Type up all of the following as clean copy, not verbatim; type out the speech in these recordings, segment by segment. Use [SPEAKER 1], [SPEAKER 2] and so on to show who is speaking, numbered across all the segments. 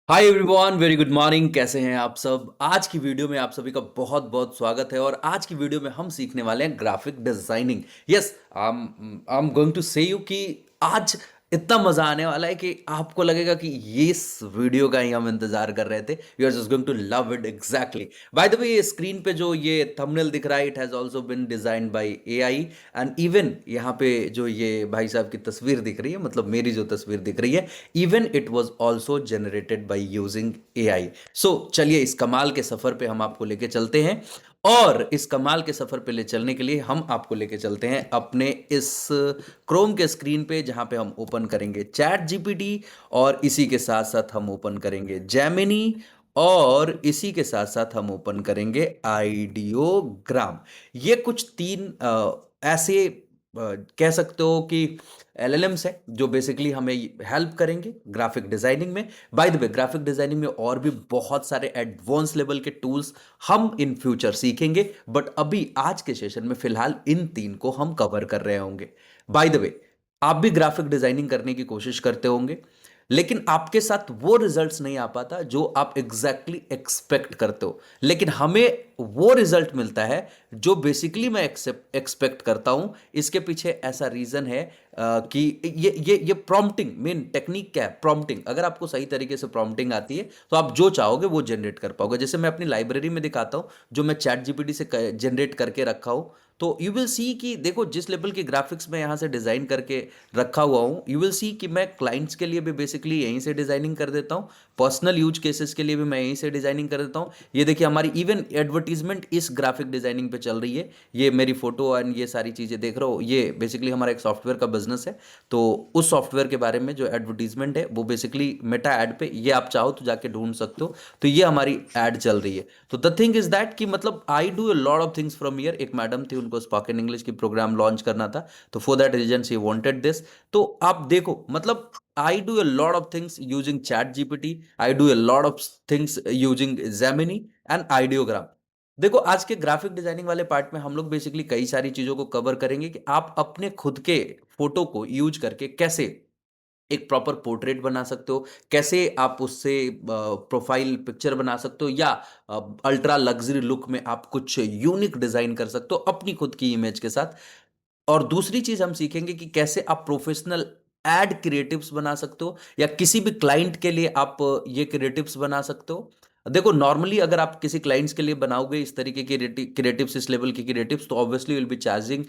[SPEAKER 1] Hi everyone, very good morning. कैसे हैं आप सब? आज की वीडियो में आप सभी का बहुत बहुत स्वागत है। और आज की वीडियो में हम सीखने वाले हैं graphic designing. Yes, I am going to say you कि आज इतना मजा आने वाला है कि आपको लगेगा कि ये इस वीडियो का ही हम इंतजार कर रहे थे। You are just going to love it exactly. By the way, ये स्क्रीन पे जो ये थंबनेल दिख रहा है, it has also been designed by AI. And even यहाँ पे जो ये भाई साहब की तस्वीर दिख रही है, मतलब मेरी जो तस्वीर दिख रही है, even it was also generated by using AI. So चलिए, इस कमाल के सफर पे हम आपको लेके चलते हैं। और इस कमाल के सफर पे ले चलने के लिए हम आपको लेके चलते हैं अपने इस क्रोम के स्क्रीन पे, जहां पे हम ओपन करेंगे चैट जीपीटी, और इसी के साथ साथ हम ओपन करेंगे जेमिनी, और इसी के साथ साथ हम ओपन करेंगे आइडियोग्राम। ये कुछ तीन ऐसे कह सकते हो कि एलएलएम्स है जो बेसिकली हमें हेल्प करेंगे ग्राफिक डिजाइनिंग में। Bye the way, graphic designing में और भी बहुत सारे एडवांस लेवल के टूल्स हम इन फ्यूचर सीखेंगे, बट अभी आज के सेशन में फिलहाल इन तीन को हम कवर कर रहे होंगे। बाय द वे, आप भी ग्राफिक डिजाइनिंग करने की कोशिश करते होंगे, लेकिन आपके साथ वो रिजल्ट्स नहीं आ पाता जो आप एग्जैक्टली एक्सपेक्ट करते हो। लेकिन हमें वो रिजल्ट मिलता है जो बेसिकली मैं एक्सपेक्ट करता हूं। इसके पीछे ऐसा रीजन है कि ये प्रॉम्प्टिंग, मेन टेक्निक क्या है, प्रॉम्प्टिंग। अगर आपको सही तरीके से प्रॉम्प्टिंग आती है तो आप जो चाहोगे वो जनरेट कर पाओगे। जैसे मैं अपनी लाइब्रेरी में दिखाता हूं, जो मैं चैट जीपीटी से जनरेट करके रखा हूं, तो यू विल सी कि देखो, जिस लेवल के ग्राफिक्स मैं यहां से डिजाइन करके रखा हुआ हूं, यू विल सी कि मैं क्लाइंट्स के लिए भी बेसिकली यहीं से डिजाइनिंग कर देता हूं, पर्सनल यूज केसेस के लिए भी मैं यहीं से डिजाइनिंग कर देता हूं। ये देखिए, हमारी इवन एडवर्टीजमेंट इस ग्राफिक डिजाइनिंग पे चल रही है। ये मेरी फोटो एंड ये सारी चीजें देख रहे हो, ये बेसिकली हमारा एक सॉफ्टवेयर का बिजनेस है। तो उस सॉफ्टवेयर के बारे में जो एडवर्टीजमेंट है वो बेसिकली मेटा ऐड पे, ये आप चाहो तो जाके ढूंढ सकते हो। तो ये हमारी ऐड चल रही है। तो द थिंग इज दैट कि मतलब I do a lot of things from here. एक मैडम थी, उनको स्पोकन इंग्लिश की प्रोग्राम लॉन्च करना था, तो for that reason she wanted this. तो आप देखो, मतलब I do a lot of things using ChatGPT, I do a lot of things using Gemini and Ideogram. देखो, आज के ग्राफिक डिजाइनिंग वाले पार्ट में हम लोग बेसिकली कई सारी चीजों को कवर करेंगे कि आप अपने खुद के फोटो को यूज करके कैसे एक प्रॉपर पोर्ट्रेट बना सकते हो, कैसे आप उससे प्रोफाइल पिक्चर बना सकते हो, या अल्ट्रा लग्जरी लुक में आप कुछ यूनिक डिजाइन कर सकते हो अपनी खुद की इमेज के साथ। और दूसरी चीज हम सीखेंगे कि कैसे आप प्रोफेशनल एड क्रिएटिव्स बना सकते हो, या किसी भी क्लाइंट के लिए आप ये क्रिएटिव्स बना सकते हो। देखो, नॉर्मली अगर आप किसी क्लाइंट्स के लिए बनाओगे इस तरीके के क्रिएटिव्स, इस लेवल के क्रिएटिव्स, तो obviously will be charging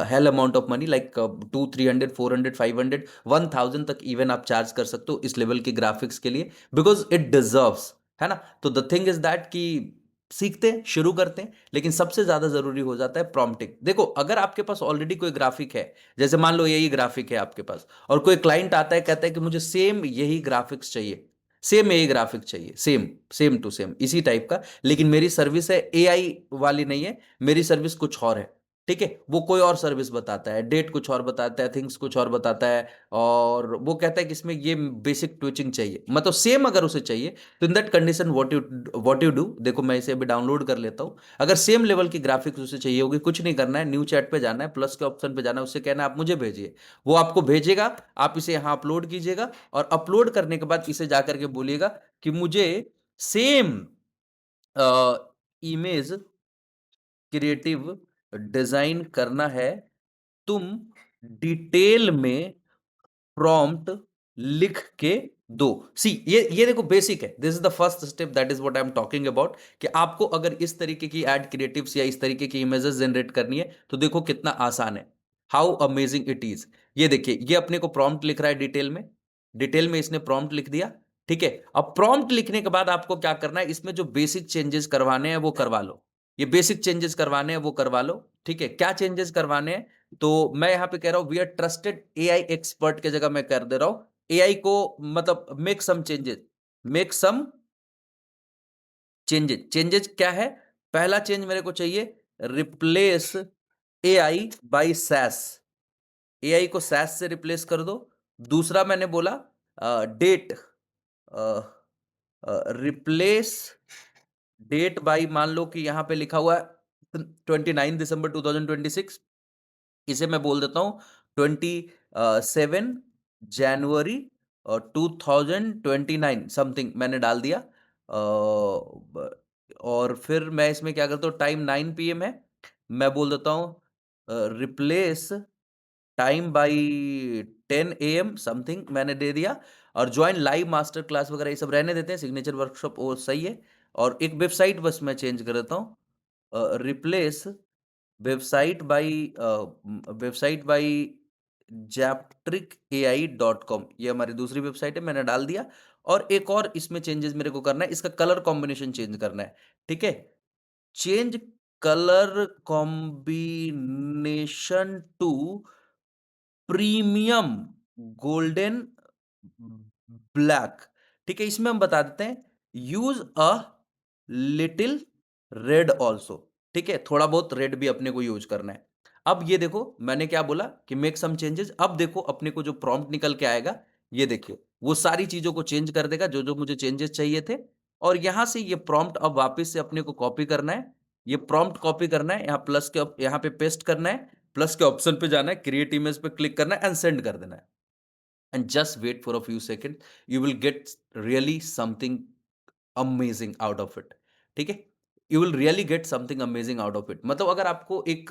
[SPEAKER 1] hello amount of money, like 200, 300, 400, 500, 1000 तक इवन आप चार्ज कर सकते हो इस लेवल के ग्राफिक्स के लिए, बिकॉज इट डिजर्व्स, है ना। तो द थिंग इज दैट कि सीखते हैं, शुरू करते हैं, लेकिन सबसे ज्यादा जरूरी हो जाता है प्रॉम्प्टिंग। देखो, अगर आपके पास ऑलरेडी कोई ग्राफिक है, जैसे मान लो यही ग्राफिक है आपके पास, और कोई क्लाइंट आता है कहता है कि मुझे सेम यही ग्राफिक्स चाहिए, सेम यही ग्राफिक चाहिए, सेम सेम टू सेम इसी टाइप का, लेकिन मेरी सर्विस है एआई वाली नहीं है, मेरी सर्विस कुछ और है। ठीक है, वो कोई और सर्विस बताता है, डेट कुछ और बताता है, थिंग्स कुछ और बताता है, और वो कहता है कि इसमें ये बेसिक ट्विचिंग चाहिए, मतलब सेम अगर उसे चाहिए, तो in that condition what you do, देखो मैं इसे अभी डाउनलोड कर लेता हूं। अगर सेम लेवल की ग्राफिक्स उसे चाहिए होगी, कुछ नहीं करना है, न्यू चैट पे जाना है, प्लस के ऑप्शन पे जाना है, उससे कहना है आप मुझे भेजिए, वो आपको भेजेगा। आप इसे यहां अपलोड कीजिएगा, और अपलोड करने के बाद इसे जाकर के बोलिएगा कि मुझे सेम इमेज क्रिएटिव डिजाइन करना है, तुम डिटेल में प्रॉम्प्ट लिख के दो। सी, ये देखो, बेसिक है, this is the first step, that is what I am talking about, कि आपको अगर इस तरीके की एड क्रिएटिव्स या इस तरीके की इमेजेस जनरेट करनी है, तो देखो कितना आसान है, हाउ अमेजिंग इट इज। ये देखिए, ये अपने को प्रॉम्प्ट लिख रहा है डिटेल में, डिटेल में इसने प्रॉम्प्ट लिख दिया। ठीक है, अब प्रॉम्प्ट लिखने के बाद आपको क्या करना है, इसमें जो बेसिक चेंजेस करवाने हैं वो करवा लो, ये बेसिक चेंजेस करवाने हैं वो करवा लो। ठीक है, क्या चेंजेस करवाने हैं, तो मैं यहां पे कह रहा हूं we are trusted AI expert के जगह मैं कर दे रहा हूं एआई को, मतलब make some changes, make some changes. Changes क्या है? पहला चेंज मेरे को चाहिए, replace AI by SaaS, AI को सैस से रिप्लेस कर दो। दूसरा मैंने बोला डेट, रिप्लेस डेट बाई, मान लो कि यहां पे लिखा हुआ है 29 दिसंबर 2026, इसे मैं बोल देता हूं 27 जनवरी 2029 समथिंग मैंने डाल दिया। और फिर मैं इसमें क्या करता हूँ, टाइम 9 PM है, मैं बोल देता हूँ replace time by 10 AM something मैंने दे दिया। और ज्वाइन लाइव मास्टर क्लास वगैरह ये सब रहने देते हैं, सिग्नेचर वर्कशॉप वो सही है। और एक वेबसाइट बस मैं चेंज कर देता हूँ, रिप्लेस वेबसाइट बाई japtrickai.com, ये हमारी दूसरी वेबसाइट है, मैंने डाल दिया। और एक और इसमें चेंजेस मेरे को करना है, इसका कलर कॉम्बिनेशन चेंज करना है। ठीक है, change colour combination to premium golden black. ठीक है, इसमें हम बता देते हैं use a little red also. ठीक है, थोड़ा बहुत रेड भी अपने को यूज करना है। अब ये देखो मैंने क्या बोला कि मेक सम चेंजेस। अब देखो अपने को जो प्रॉम्प्ट निकल के आएगा, ये देखिए वो सारी चीजों को चेंज कर देगा जो जो मुझे चेंजेस चाहिए थे। और यहां से ये प्रॉम्प्ट अब वापस से अपने को कॉपी करना है, ये प्रॉम्प्ट कॉपी करना है, यहाँ प्लस के यहाँ पे पेस्ट करना है, प्लस के ऑप्शन पे जाना है, क्रिएट इमेज पे क्लिक करना है एंड सेंड कर देना है। And just wait for a few second, you will get really something amazing out of it. ठीक है, you will really get something amazing out of it. मतलब अगर आपको एक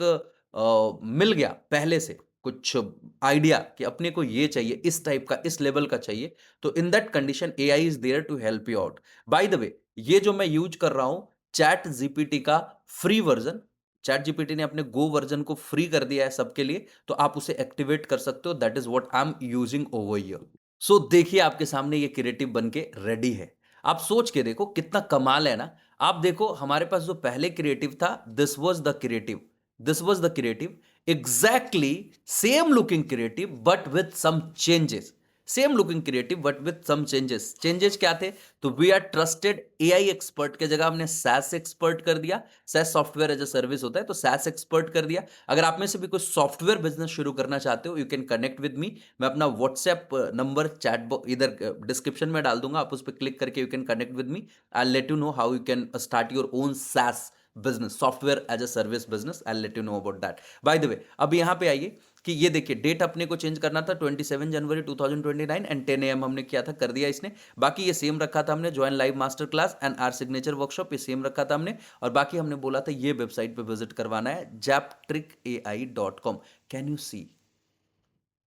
[SPEAKER 1] मिल गया पहले से कुछ आइडिया कि अपने को ये चाहिए, इस टाइप का, इस लेवल का चाहिए, तो in that condition AI is there to help you out. By the way, ये जो मैं यूज कर रहा हूं चैट जीपीटी का फ्री वर्जन, चैट जीपीटी ने अपने गो वर्जन को फ्री कर दिया है सबके लिए, तो आप उसे एक्टिवेट कर सकते हो। That is what I am using over here. So देखिए आपके सामने ये क्रिएटिव बन के रेडी है। आप सोच के देखो कितना कमाल है ना। आप देखो हमारे पास जो पहले क्रिएटिव था, this was the creative exactly same looking creative but with some changes. Same looking creative but with some changes. Changes क्या थे? तो we are trusted AI expert के जगह हमने सैस एक्सपर्ट कर दिया। SaaS software as a service होता है, तो सैस एक्सपर्ट कर दिया। अगर आप में से भी कोई सॉफ्टवेयर बिजनेस शुरू करना चाहते हो, you can connect with me. मैं अपना व्हाट्सएप नंबर चैट इधर डिस्क्रिप्शन में डाल दूंगा, आप उस पर क्लिक करके you can connect with me. I let you know how you can start your own SaaS business, software as a service business. I let you know about that. By the way, अब यहां पे आइए कि ये देखिए date अपने को change करना था 27 जनवरी 2029 एंड 10 AM हमने किया था, कर दिया इसने। बाकी ये सेम रखा था हमने, join live master class and our signature workshop, ये सेम रखा था हमने। और बाकी हमने बोला था ये वेबसाइट पे विजिट करवाना है, japtrickai.com। कैन यू सी?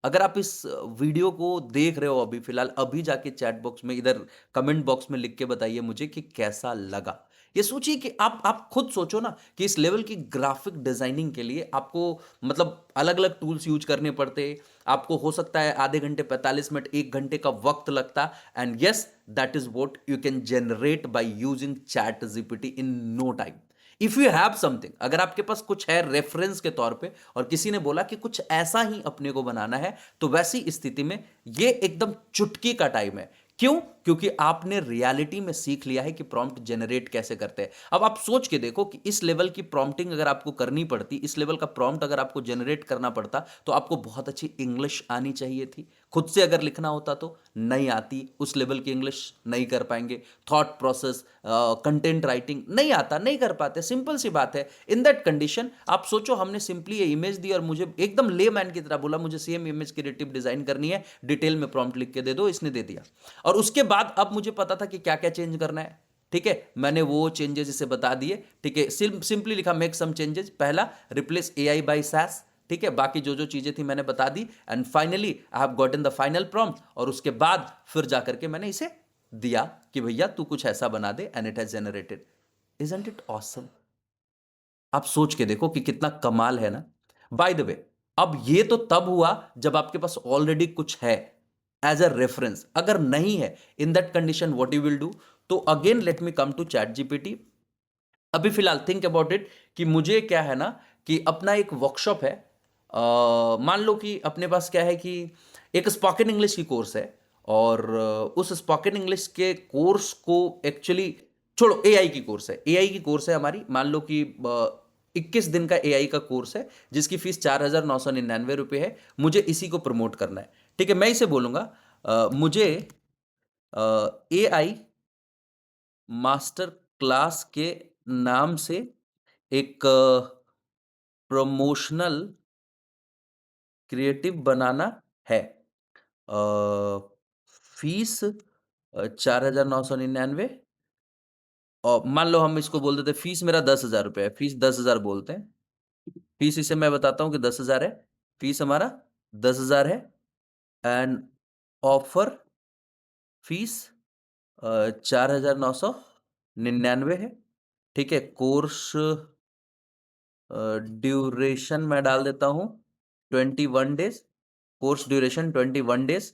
[SPEAKER 1] अगर आप इस वीडियो को देख रहे हो अभी फिलहाल, अभी जाके चैट बॉक्स में इधर कमेंट बॉक्स में लिख के बताइए मुझे कि कैसा लगा। ये सोचिए कि आप खुद सोचो ना कि इस लेवल की ग्राफिक डिजाइनिंग के लिए आपको मतलब अलग अलग टूल्स यूज करने पड़ते। आपको हो सकता है आधे घंटे 45 मिनट 1 घंटे का वक्त लगता। And yes, that is what you can generate by using ChatGPT in no time. If you have something, अगर आपके पास कुछ है रेफरेंस के तौर पे और किसी ने बोला कि कुछ ऐसा ही अपने को बनाना है, तो वैसी स्थिति में ये एकदम चुटकी का टाइम है। क्यों? क्योंकि आपने रियलिटी में सीख लिया है कि प्रॉम्प्ट जनरेट कैसे करते हैं। अब आप सोच के देखो कि इस लेवल की प्रॉम्प्टिंग अगर आपको करनी पड़ती, इस लेवल का प्रॉम्प्ट अगर आपको जनरेट करना पड़ता, तो आपको बहुत अच्छी इंग्लिश आनी चाहिए थी। खुद से अगर लिखना होता तो नहीं आती, उस लेवल की इंग्लिश नहीं कर पाएंगे। थॉट प्रोसेस, कंटेंट राइटिंग नहीं आता, नहीं कर पाते, सिंपल सी बात है। इन दैट कंडीशन आप सोचो, हमने सिंपली ये इमेज दी और मुझे एकदम लेमैन की तरह बोला मुझे सेम इमेज क्रिएटिव डिजाइन करनी है, डिटेल में प्रॉम्प्ट लिख के दे दो, इसने दे दिया। और उसके बाद अब मुझे पता था कि क्या क्या चेंज करना है। ठीक है, मैंने वो चेंजेस इसे बता दिए। ठीक है, सिंपली लिखा मेक सम चेंजेस, पहला रिप्लेस एआई बाय सैस। ठीक है, बाकी जो जो चीजें थी मैंने बता दी and finally I have gotten the final prompt. और उसके बाद फिर जाकर के मैंने इसे दिया कि भैया तू कुछ ऐसा बना दे and it has generated. Isn't it awesome? आप सोच के देखो कि कितना कमाल है ना। बाय द वे, अब ये तो तब हुआ जब आपके पास ऑलरेडी कुछ है एज अ रेफरेंस। अगर नहीं है, in that condition what you will do? तो again let me come to chat GPT. अभी फिलहाल थिंक अबाउट इट कि मुझे क्या है ना कि अपना एक वर्कशॉप है। मान लो कि अपने पास क्या है कि एक स्पोकन इंग्लिश की कोर्स है। और उस स्पोकन इंग्लिश के कोर्स को एक्चुअली छोड़ो, एआई की कोर्स है, एआई की कोर्स है हमारी। मान लो कि 21 दिन का एआई का कोर्स है जिसकी फीस 4,999 रुपये है। मुझे इसी को प्रमोट करना है। ठीक है, मैं इसे बोलूंगा मुझे एआई मास्टर क्लास के नाम से एक प्रमोशनल क्रिएटिव बनाना है। फीस 4,999। और मान लो हम इसको बोल देते फीस मेरा 10,000 रुपये है, फीस 10,000 बोलते हैं। फीस इसे मैं बताता हूँ कि 10,000 है, फीस हमारा 10,000 है। एंड ऑफर फीस 4,999 है। ठीक है, कोर्स ड्यूरेशन मैं डाल देता हूँ 21 डेज, कोर्स ड्यूरेशन 21 डेज।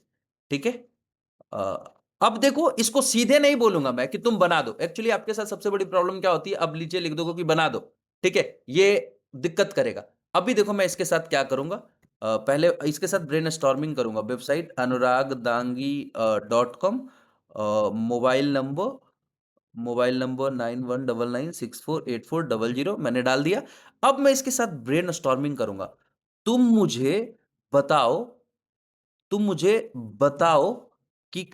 [SPEAKER 1] ठीक है। अ, अब देखो, इसको सीधे नहीं बोलूंगा मैं कि तुम बना दो। एक्चुअली आपके साथ सबसे बड़ी प्रॉब्लम क्या होती है, अब नीचे लिख दोगे कि बना दो। ठीक है, ये दिक्कत करेगा। अभी देखो मैं इसके साथ क्या करूंगा, पहले इसके साथ ब्रेन स्टॉर्मिंग करूंगा। वेबसाइट anuragdangi.com, मोबाइल नंबर, 9199648400 मैंने डाल दिया। अब मैं इसके साथ ब्रेन स्टॉर्मिंग करूंगा। तुम मुझे बताओ, तुम मुझे बताओ कि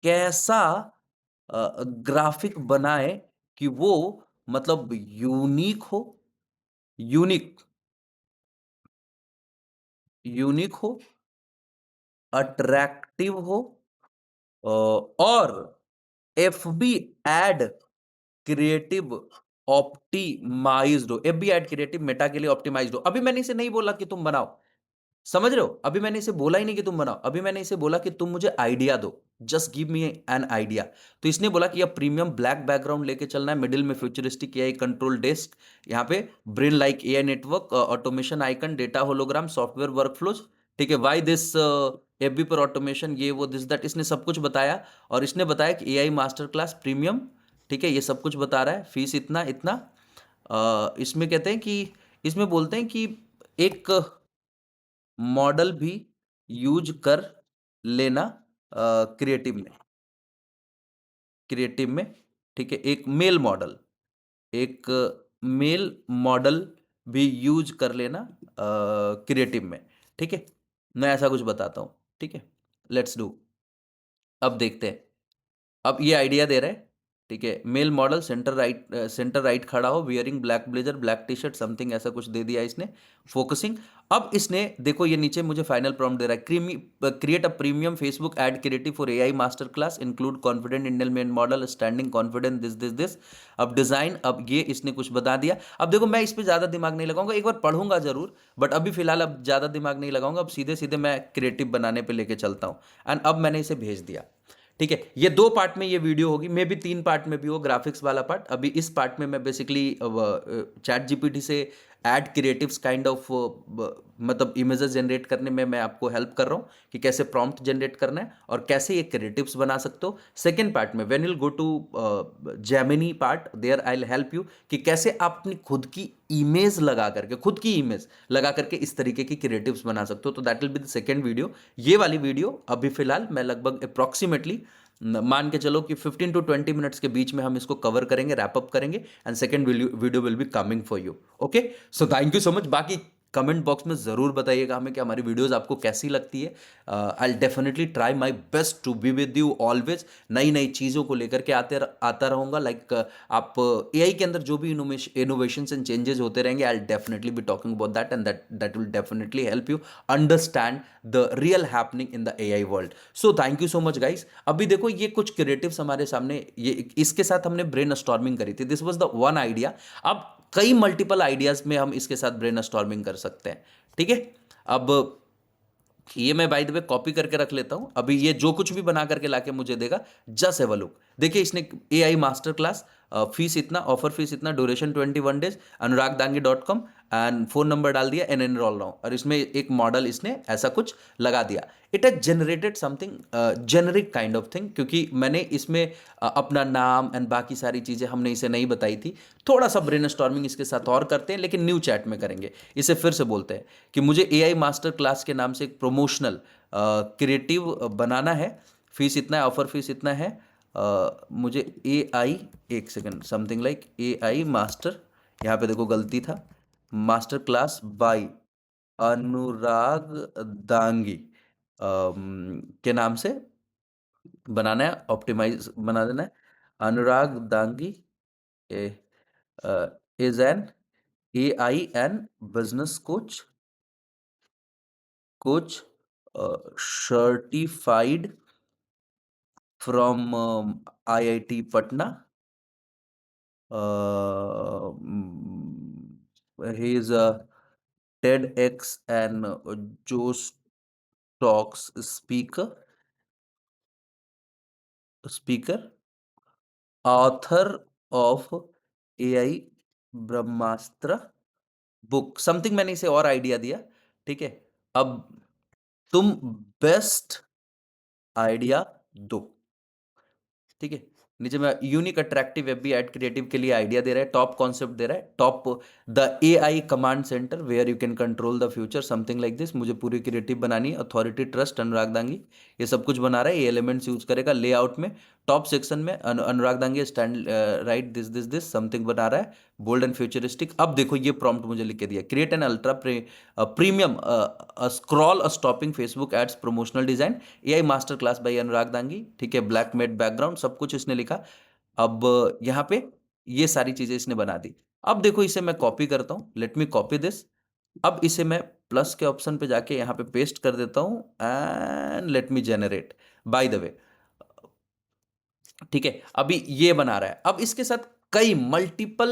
[SPEAKER 1] कैसा ग्राफिक बनाए कि वो मतलब यूनिक हो, यूनिक, यूनिक हो, अट्रैक्टिव हो, और F B ad creative optimised हो। F B ad creative Meta के लिए ऑप्टिमाइज्ड हो। अभी मैंने इसे नहीं बोला कि तुम बनाओ, समझ रहे हो? अभी मैंने इसे बोला ही नहीं कि तुम बनाओ, अभी मैंने इसे बोला कि तुम मुझे आइडिया दो, just give me an idea. तो इसने बोला कि अब प्रीमियम ब्लैक बैकग्राउंड लेके चलना है, मिडिल में फ्यूचरिस्टिक एआई कंट्रोल डेस्क, यहाँ पे brain like AI network, automation icon, data hologram, software workflows. ठीक है, वाई दिस एफबी पर ऑटोमेशन, ये वो दिस दैट, इसने सब कुछ बताया। और इसने बताया कि एआई मास्टर क्लास प्रीमियम। ठीक है, ये सब कुछ बता रहा है, फीस इतना इतना। इसमें कहते हैं कि, इसमें बोलते हैं कि एक मॉडल भी यूज कर लेना क्रिएटिव में, क्रिएटिव में। ठीक है, एक मेल मॉडल, एक मेल मॉडल भी यूज कर लेना क्रिएटिव में। ठीक है, मैं ऐसा कुछ बताता हूँ। ठीक है, लेट्स डू। अब देखते हैं। अब ये आइडिया दे रहा है। ठीक है, मेल मॉडल सेंटर राइट खड़ा हो, wearing black blazer, black T shirt, something ऐसा कुछ दे दिया इसने। फोकसिंग। अब इसने देखो, ये नीचे मुझे फाइनल प्रॉम्प्ट दे रहा है, create a premium Facebook ad creative for AI master class, include confident Indian male model, standing confident, this this this. अब डिजाइन, अब ये इसने कुछ बता दिया। अब देखो, मैं इस पर ज्यादा दिमाग नहीं लगाऊंगा, एक बार पढ़ूंगा जरूर, बट अभी फिलहाल अब ज्यादा दिमाग नहीं लगाऊंगा। अब सीधे सीधे मैं क्रिएटिव बनाने पे लेके चलता हूँ। एंड अब मैंने इसे भेज दिया। ठीक है, ये 2 पार्ट में ये वीडियो होगी, मे भी 3 पार्ट में भी हो, ग्राफिक्स वाला पार्ट। अभी इस पार्ट में मैं बेसिकली चैट जीपीटी से एड क्रिएटिव्स काइंड ऑफ, मतलब इमेजेस जनरेट करने में मैं आपको हेल्प कर रहा हूँ कि कैसे प्रॉम्प्ट जनरेट करना है और कैसे ये क्रिएटिव्स बना सकते हो। सेकेंड पार्ट में when you go to Gemini part, there I will help you कि कैसे आप अपनी खुद की इमेज लगा करके, खुद की इमेज लगा करके इस तरीके की क्रिएटिव्स बना सकते हो। तो that will be the second video. ये वाली वीडियो अभी फिलहाल मैं लगभग अप्रॉक्सीमेटली मान के चलो कि 15 to 20 मिनट्स के बीच में हम इसको कवर करेंगे, रैप अप करेंगे। And second video will be coming for you. Okay, so thank you so much. बाकी कमेंट बॉक्स में ज़रूर बताइएगा हमें कि हमारी वीडियोस आपको कैसी लगती है। I definitely try my best to be with you always. नई नई चीज़ों को लेकर के आता रहूँगा। लाइक आप एआई के अंदर जो भी इनोवेशंस एंड चेंजेस होते रहेंगे, I definitely be talking about that, and that will definitely help you understand the real happening in the AI world. So thank you so much guys. अभी देखो, ये कुछ क्रिएटिव्स हमारे सामने, ये इसके साथ हमने ब्रेन स्टॉर्मिंग करी थी, this was the one idea. अब कई मल्टीपल आइडियाज में हम इसके साथ ब्रेन स्टॉर्मिंग कर सकते हैं। ठीक है, अब ये मैं बाय द वे कॉपी करके रख लेता हूं। अभी ये जो कुछ भी बना करके लाके मुझे देगा, जस्ट हैव अ लुक। देखिए, इसने एआई मास्टर क्लास, फीस इतना, ऑफर फीस इतना, duration 21 days, anuragdangi.com, and phone number डाल दिया, एन एनरोल नाउ, और इसमें एक मॉडल इसने ऐसा कुछ लगा दिया। It has generated something generic kind of thing, क्योंकि मैंने इसमें अपना नाम एंड बाकी सारी चीज़ें हमने इसे नहीं बताई थी। थोड़ा सा ब्रेन स्टॉर्मिंग इसके साथ और करते हैं, लेकिन न्यू चैट में करेंगे। इसे फिर से बोलते हैं कि मुझे एआई मास्टर क्लास के नाम से एक प्रमोशनल क्रिएटिव बनाना है, फीस इतना है, ऑफर फीस इतना है। मुझे ए आई, एक second, something like A I master, यहाँ पे देखो गलती था, master class by Anurag Dangi के नाम से बनाना है, ऑप्टिमाइज बना देना है। Anurag Dangi is an A I and business coach certified from IIT Patna. He is a TEDx and Joe Talks speaker, author of AI Brahmastra book something, मैंने इसे और आइडिया दिया। ठीक है, अब तुम बेस्ट आइडिया दो। ठीक है, नीचे में यूनिक अट्रैक्टिव वेब भी एड क्रिएटिव के लिए आइडिया दे रहा है, टॉप कॉन्सेप्ट दे रहा है, top the AI command centre where you can control the future, something like this. मुझे पूरी क्रिएटिव बनानी है, अथॉरिटी, ट्रस्ट, अनुराग दांगी, ये सब कुछ बना रहा है, ये एलिमेंट्स यूज करेगा लेआउट में। टॉप सेक्शन में Anurag Dangi stand right this this this something बना रहा है, बोल्ड एंड फ्यूचरिस्टिक। अब देखो ये प्रॉम्प्ट मुझे लिख के दिया, create an ultra premium scroll a stopping Facebook ads promotional design, AI master class by Anurag Dangi. ठीक है, ब्लैक मेट बैकग्राउंड, सब कुछ इसने लिखा। अब यहाँ पे ये सारी चीजें इसने बना दी। अब देखो इसे मैं कॉपी करता हूं, लेट मी कॉपी दिस। अब इसे मैं प्लस के ऑप्शन पे जाके यहाँ पे पेस्ट कर देता हूं and let me generate. Bye the वे, ठीक है, अभी ये बना रहा है। अब इसके साथ कई मल्टीपल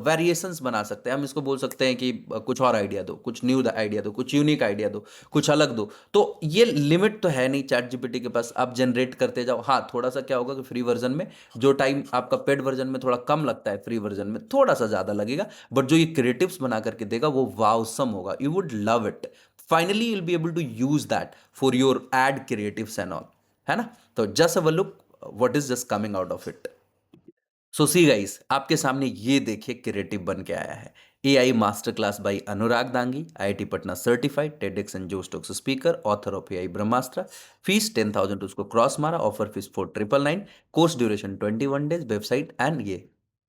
[SPEAKER 1] वेरिएशंस बना सकते हैं हम। इसको बोल सकते हैं कि कुछ और आइडिया दो, कुछ न्यू आइडिया दो, कुछ यूनिक आइडिया दो, कुछ अलग दो। तो ये लिमिट तो है नहीं चैट जीपीटी के पास, आप जनरेट करते जाओ। हाँ, थोड़ा सा क्या होगा कि फ्री वर्जन में जो टाइम आपका पेड वर्जन में थोड़ा कम लगता है, फ्री वर्जन में थोड़ा सा ज्यादा लगेगा, बट जो ये क्रिएटिव्स बना करके देगा वो वावसम होगा, you would love it. Finally you'll be able to use that for your ad creatives and all, है ना। तो just a look what is just coming out of it. So see guys, आपके सामने ये देखिए creative बन के आया है। AI master class by Anurag Dangi, IIT Patna certified TEDx and Josh Talks speaker, author of AI Brahmastra. Fees 10,000 उसको क्रॉस मारा, offer fees 4,999, course duration 21 days, website and ये।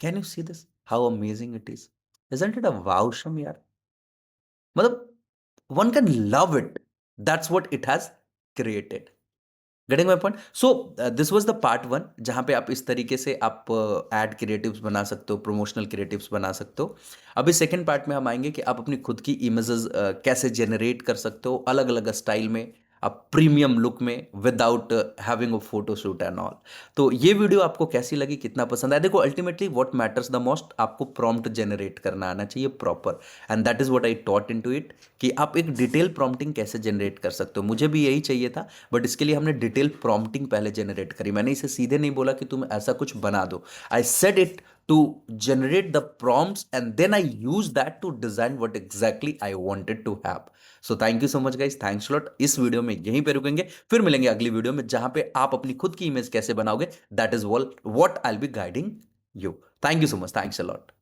[SPEAKER 1] Can you see this, how amazing it is, isn't it a awesome यार। मतलब one can love it, that's what it has created. Getting my point. So this was the part one, जहां पे आप इस तरीके से आप एड क्रिएटिव्स बना सकते हो, प्रमोशनल क्रिएटिव्स बना सकते हो। अभी सेकंड पार्ट में हम आएंगे कि आप अपनी खुद की इमेजेस कैसे जनरेट कर सकते हो अलग अलग स्टाइल में, आप प्रीमियम लुक में, without having a photo shoot and all. तो ये वीडियो आपको कैसी लगी, कितना पसंद आया? देखो ultimately what matters the most, आपको प्रॉम्प्ट जनरेट करना आना चाहिए proper, and that is what I taught into it, कि आप एक डिटेल प्रॉम्प्टिंग कैसे जनरेट कर सकते हो। मुझे भी यही चाहिए था, बट इसके लिए हमने डिटेल प्रॉम्प्टिंग पहले जनरेट करी। मैंने इसे सीधे नहीं बोला कि तुम ऐसा कुछ बना दो, I said it to generate the prompts and then I use that to design what exactly I wanted to have. So thank you so much guys, thanks a lot। इस वीडियो में यहीं पे रुकेंगे, फिर मिलेंगे अगली वीडियो में जहां पे आप अपनी खुद की इमेज कैसे बनाओगे, that is what I'll be guiding you। Thank you so much, thanks a lot।